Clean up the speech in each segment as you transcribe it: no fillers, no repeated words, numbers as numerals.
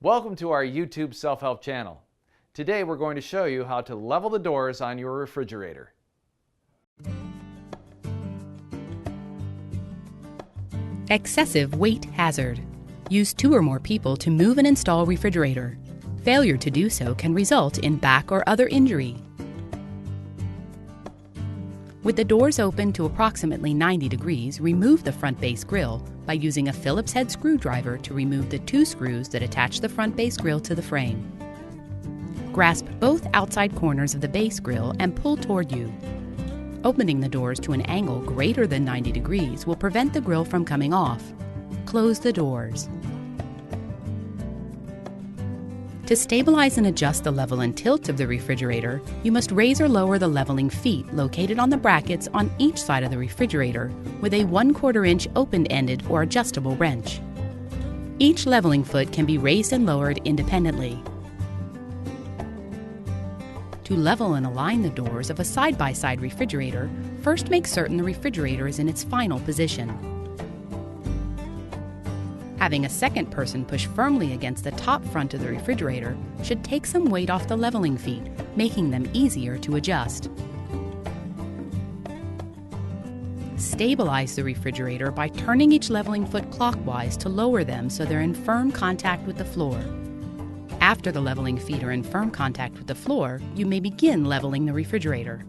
Welcome to our YouTube self-help channel. Today we're going to show you how to level the doors on your refrigerator. Excessive weight hazard. Use 2 or more people to move and install refrigerator. Failure to do so can result in back or other injury. With the doors open to approximately 90 degrees, remove the front base grill by using a Phillips head screwdriver to remove the 2 screws that attach the front base grill to the frame. Grasp both outside corners of the base grill and pull toward you. Opening the doors to an angle greater than 90 degrees will prevent the grill from coming off. Close the doors. To stabilize and adjust the level and tilt of the refrigerator, you must raise or lower the leveling feet located on the brackets on each side of the refrigerator with a 1/4 inch open-ended or adjustable wrench. Each leveling foot can be raised and lowered independently. To level and align the doors of a side-by-side refrigerator, first make certain the refrigerator is in its final position. Having a second person push firmly against the top front of the refrigerator should take some weight off the leveling feet, making them easier to adjust. Stabilize the refrigerator by turning each leveling foot clockwise to lower them so they're in firm contact with the floor. After the leveling feet are in firm contact with the floor, you may begin leveling the refrigerator.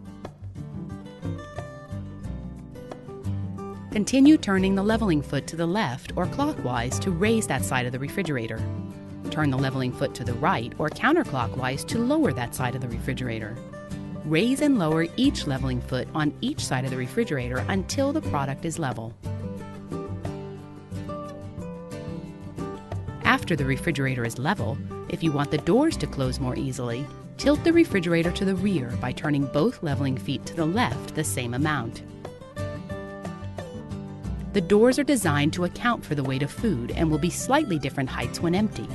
Continue turning the leveling foot to the left or clockwise to raise that side of the refrigerator. Turn the leveling foot to the right or counterclockwise to lower that side of the refrigerator. Raise and lower each leveling foot on each side of the refrigerator until the product is level. After the refrigerator is level, if you want the doors to close more easily, tilt the refrigerator to the rear by turning both leveling feet to the left the same amount. The doors are designed to account for the weight of food and will be slightly different heights when empty.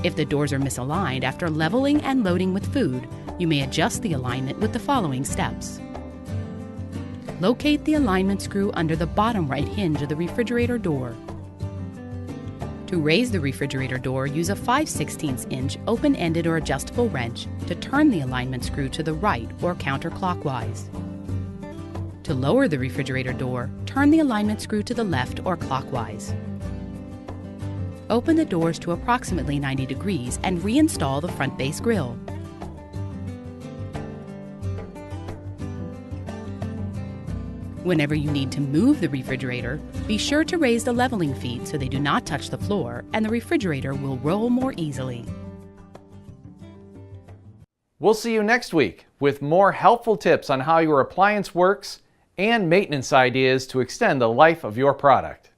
If the doors are misaligned after leveling and loading with food, you may adjust the alignment with the following steps. Locate the alignment screw under the bottom right hinge of the refrigerator door. To raise the refrigerator door, use a 5/16 inch open-ended or adjustable wrench to turn the alignment screw to the right or counterclockwise. To lower the refrigerator door, turn the alignment screw to the left or clockwise. Open the doors to approximately 90 degrees and reinstall the front base grill. Whenever you need to move the refrigerator, be sure to raise the leveling feet so they do not touch the floor and the refrigerator will roll more easily. We'll see you next week with more helpful tips on how your appliance works and maintenance ideas to extend the life of your product.